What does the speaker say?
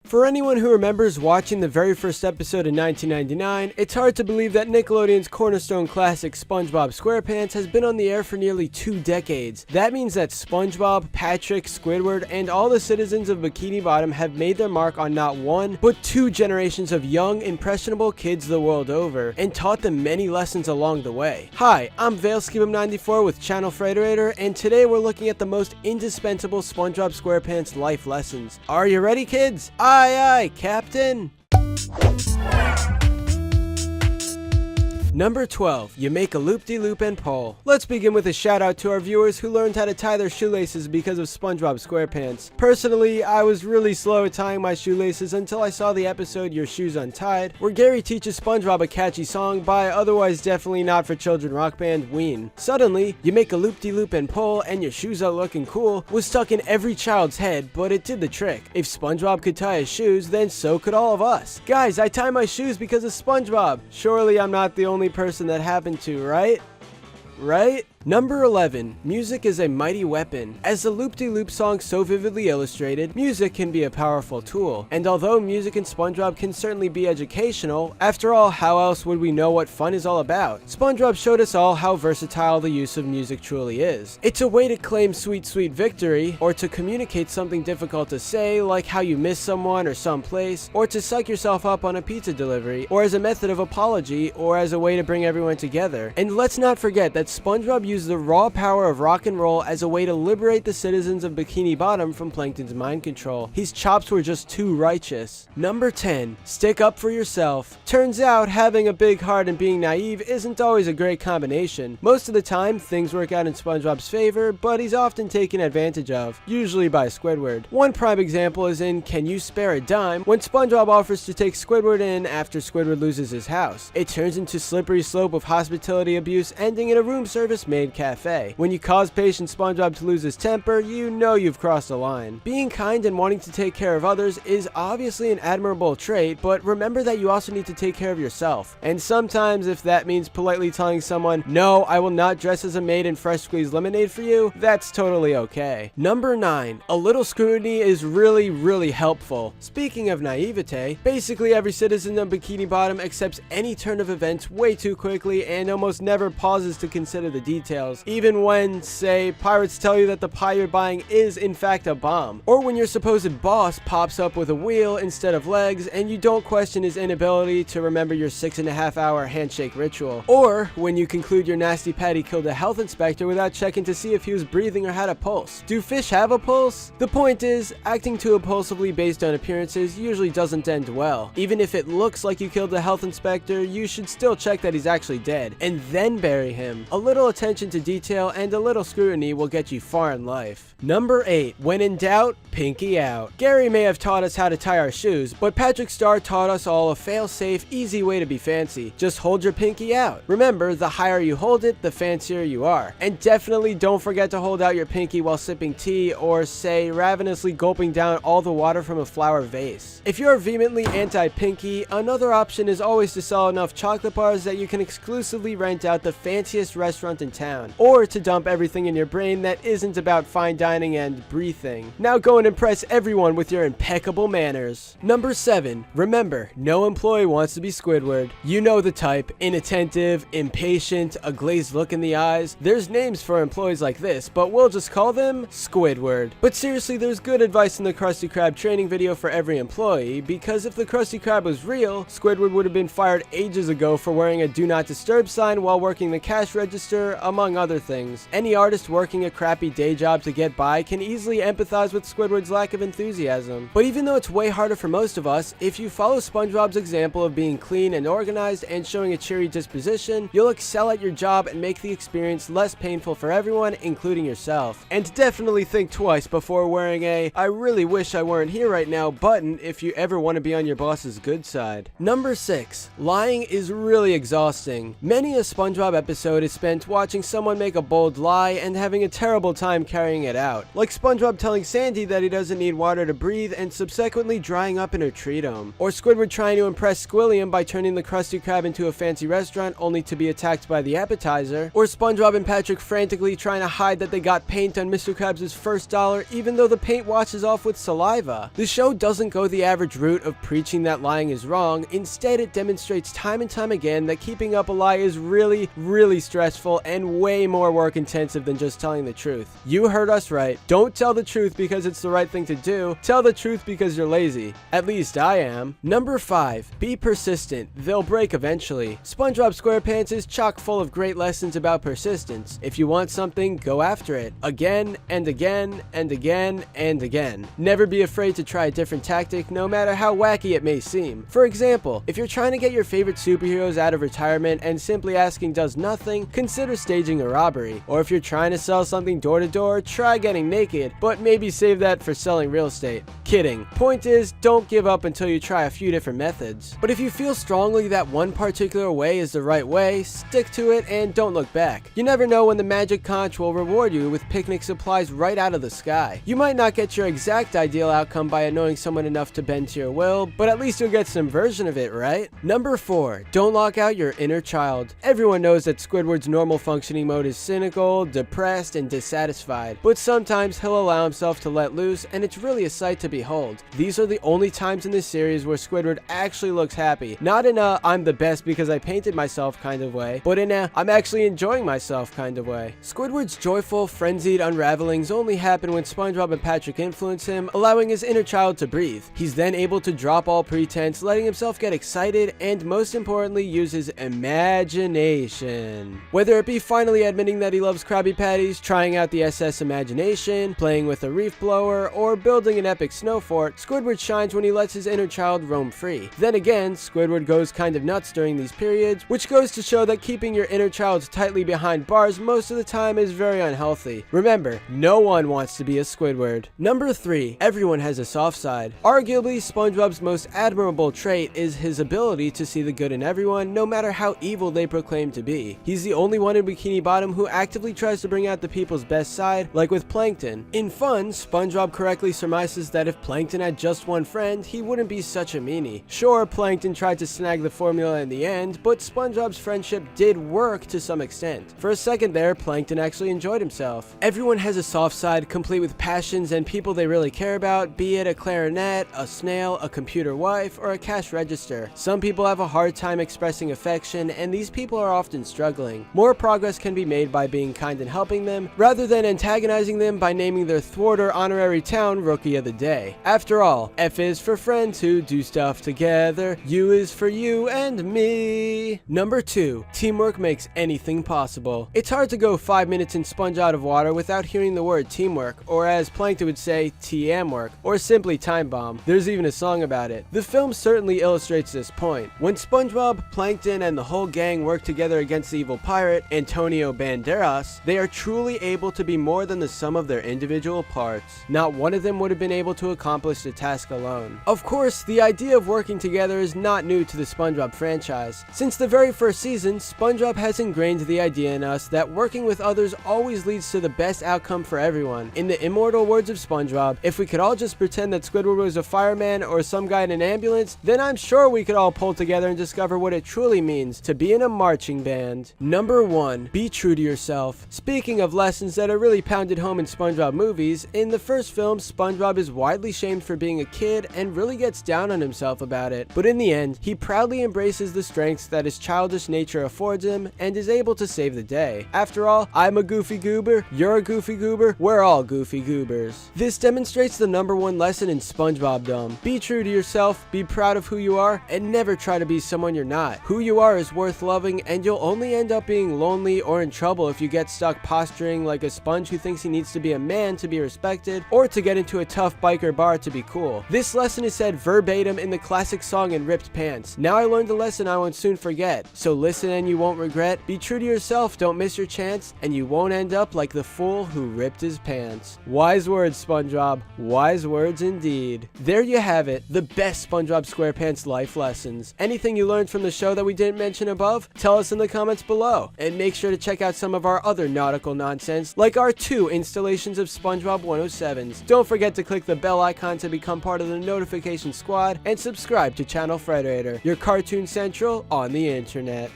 For anyone who remembers watching the very first episode in 1999, it's hard to believe that Nickelodeon's cornerstone classic SpongeBob SquarePants has been on the air for nearly 2 decades. That means that SpongeBob, Patrick, Squidward, and all the citizens of Bikini Bottom have made their mark on not one, but 2 generations of young, impressionable kids the world over, and taught them many lessons along the way. Hi, I'm Vailskibum94 with Channel Frederator, and today we're looking at the most indispensable SpongeBob SquarePants life lessons. Are you ready, kids? Aye, aye, Captain! Number 12. You make a loop-de-loop and pull. Let's begin with a shout out to our viewers who learned how to tie their shoelaces because of SpongeBob SquarePants. Personally, I was really slow at tying my shoelaces until I saw the episode Your Shoes Untied, where Gary teaches SpongeBob a catchy song by otherwise definitely not for children rock band Ween. Suddenly, you make a loop-de-loop and pull and your shoes are looking cool was stuck in every child's head, but it did the trick. If SpongeBob could tie his shoes, then so could all of us. Guys, I tie my shoes because of SpongeBob. Surely I'm not the only person that happened to, right? Number 11. Music is a mighty weapon. As the loop-de-loop song so vividly illustrated, music can be a powerful tool. And although music in SpongeBob can certainly be educational, after all, how else would we know what fun is all about? SpongeBob showed us all how versatile the use of music truly is. It's a way to claim sweet, sweet victory, or to communicate something difficult to say, like how you miss someone or someplace, or to psych yourself up on a pizza delivery, or as a method of apology, or as a way to bring everyone together. And let's not forget that SpongeBob used the raw power of rock and roll as a way to liberate the citizens of Bikini Bottom from Plankton's mind control. His chops were just too righteous. Number 10. Stick up for yourself. Turns out having a big heart and being naive isn't always a great combination. Most of the time, things work out in SpongeBob's favor, but he's often taken advantage of, usually by Squidward. One prime example is in Can You Spare a Dime, when SpongeBob offers to take Squidward in after Squidward loses his house. It turns into slippery slope of hospitality abuse, ending in a room service maid cafe. When you cause patient SpongeBob to lose his temper, you know you've crossed a line. Being kind and wanting to take care of others is obviously an admirable trait, but remember that you also need to take care of yourself. And sometimes if that means politely telling someone, no, I will not dress as a maid in fresh squeezed lemonade for you, that's totally okay. Number 9. A little scrutiny is really helpful. Speaking of naivete, basically every citizen of Bikini Bottom accepts any turn of events way too quickly and almost never pauses to consider the details, even when, say, pirates tell you that the pie you're buying is in fact a bomb, or when your supposed boss pops up with a wheel instead of legs and you don't question his inability to remember your 6.5-hour handshake ritual, or when you conclude your nasty patty killed a health inspector without checking to see if he was breathing or had a pulse. Do fish have a pulse? The point is, acting too impulsively based on appearances usually doesn't end well. Even if it looks like you killed a health inspector, you should still check that he's actually dead, and then bury him. A little attention to detail and a little scrutiny will get you far in life. Number 8. When in doubt, pinky out. Gary may have taught us how to tie our shoes, but Patrick Star taught us all a fail-safe, easy way to be fancy. Just hold your pinky out. Remember, the higher you hold it, the fancier you are. And definitely don't forget to hold out your pinky while sipping tea or, say, ravenously gulping down all the water from a flower vase. If you're vehemently anti-pinky, another option is always to sell enough chocolate bars that you can exclusively rent out the fanciest restaurant in town, or to dump everything in your brain that isn't about fine dining and breathing. Now go and impress everyone with your impeccable manners. Number 7. Remember, no employee wants to be Squidward. You know the type. Inattentive, impatient, a glazed look in the eyes. There's names for employees like this, but we'll just call them Squidward. But seriously, there's good advice in the Krusty Krab training video for every employee, because if the Krusty Krab was real, Squidward would have been fired ages ago for wearing a do not disturb sign while working the cash register, among other things. Any artist working a crappy day job to get by can easily empathize with Squidward's lack of enthusiasm. But even though it's way harder for most of us, if you follow SpongeBob's example of being clean and organized and showing a cheery disposition, you'll excel at your job and make the experience less painful for everyone, including yourself. And definitely think twice before wearing a "I really wish I weren't here right now" button if you ever want to be on your boss's good side. Number 6. Lying is really exhausting. Many a SpongeBob episode is spent watching someone make a bold lie and having a terrible time carrying it out. Like SpongeBob telling Sandy that he doesn't need water to breathe and subsequently drying up in her tree dome. Or Squidward trying to impress Squilliam by turning the Krusty Krab into a fancy restaurant only to be attacked by the appetizer. Or SpongeBob and Patrick frantically trying to hide that they got paint on Mr. Krabs' first dollar even though the paint washes off with saliva. The show doesn't go the average route of preaching that lying is wrong. Instead, it demonstrates time and time again that keeping up a lie is really stressful and way more work intensive than just telling the truth. You heard us right. Don't tell the truth because it's the right thing to do. Tell the truth because you're lazy. At least I am. Number 5. Be persistent. They'll break eventually. SpongeBob SquarePants is chock full of great lessons about persistence. If you want something, go after it. Again and again and again and again. Never be afraid to try a different tactic, no matter how wacky it may seem. For example, if you're trying to get your favorite superheroes out of retirement and simply asking does nothing, consider staging a robbery. Or if you're trying to sell something door to door, try getting naked, but maybe save that for selling real estate. Kidding. Point is, don't give up until you try a few different methods. But if you feel strongly that one particular way is the right way, stick to it and don't look back. You never know when the magic conch will reward you with picnic supplies right out of the sky. You might not get your exact ideal outcome by annoying someone enough to bend to your will, but at least you'll get some version of it, right? Number 4. Don't lock out your inner child. Everyone knows that Squidward's normal functioning mode is cynical, depressed, and dissatisfied, but sometimes he'll allow himself to let loose, and it's really a sight to behold. These are the only times in this series where Squidward actually looks happy. Not in a I'm the best because I painted myself kind of way, but in a I'm actually enjoying myself kind of way. Squidward's joyful, frenzied unravelings only happen when SpongeBob and Patrick influence him, allowing his inner child to breathe. He's then able to drop all pretense, letting himself get excited, and most importantly, use his imagination. Whether it be finally admitting that he loves Krabby Patties, trying out the SS Imagination, playing with a reef blower, or building an epic snow fort, Squidward shines when he lets his inner child roam free. Then again, Squidward goes kind of nuts during these periods, which goes to show that keeping your inner child tightly behind bars most of the time is very unhealthy. Remember, no one wants to be a Squidward. Number 3. Everyone has a soft side. Arguably, SpongeBob's most admirable trait is his ability to see the good in everyone, no matter how evil they proclaim to be. He's the only one in Bikini Bottom who actively tries to bring out the people's best side, like with Plankton. In Fun, SpongeBob correctly surmises that if Plankton had just one friend, he wouldn't be such a meanie. Sure, Plankton tried to snag the formula in the end, but SpongeBob's friendship did work to some extent. For a second there, Plankton actually enjoyed himself. Everyone has a soft side, complete with passions and people they really care about, be it a clarinet, a snail, a computer wife, or a cash register. Some people have a hard time expressing affection, and these people are often struggling. More progress can be made by being kind and helping them, rather than antagonizing them by naming their thwarter honorary town Rookie of the Day. After all, F is for friends who do stuff together, U is for you and me. Number 2. Teamwork makes anything possible. It's hard to go 5 minutes in Sponge Out of Water without hearing the word teamwork, or as Plankton would say, TM-work, or simply time bomb. There's even a song about it. The film certainly illustrates this point. When SpongeBob, Plankton, and the whole gang work together against the evil pirate, Antonio Banderas, they are truly able to be more than the sum of their individual parts. Not one of them would have been able to accomplish the task alone. Of course, the idea of working together is not new to the SpongeBob franchise. Since the very first season, SpongeBob has ingrained the idea in us that working with others always leads to the best outcome for everyone. In the immortal words of SpongeBob, if we could all just pretend that Squidward was a fireman or some guy in an ambulance, then I'm sure we could all pull together and discover what it truly means to be in a marching band. Number 1. Be true to yourself. Speaking of lessons that are really pounded home in SpongeBob movies, in the first film, SpongeBob is widely shamed for being a kid and really gets down on himself about it. But in the end, he proudly embraces the strengths that his childish nature affords him and is able to save the day. After all, I'm a goofy goober, you're a goofy goober, we're all goofy goobers. This demonstrates the number 1 lesson in SpongeBob-dom. Be true to yourself, be proud of who you are, and never try to be someone you're not. Who you are is worth loving, and you'll only end up being lonely or in trouble if you get stuck posturing like a sponge who thinks he needs to be a man to be respected, or to get into a tough biker bar to be cool. This lesson is said verbatim in the classic song in Ripped Pants. Now I learned a lesson I won't soon forget. So listen and you won't regret. Be true to yourself, don't miss your chance, and you won't end up like the fool who ripped his pants. Wise words, SpongeBob. Wise words indeed. There you have it, the best SpongeBob SquarePants life lessons. Anything you learned from the show that we didn't mention above? Tell us in the comments below. And make sure sure to check out some of our other nautical nonsense, like our 2 installations of SpongeBob 107s. Don't forget to click the bell icon to become part of the notification squad, and subscribe to Channel Frederator, your cartoon central on the internet.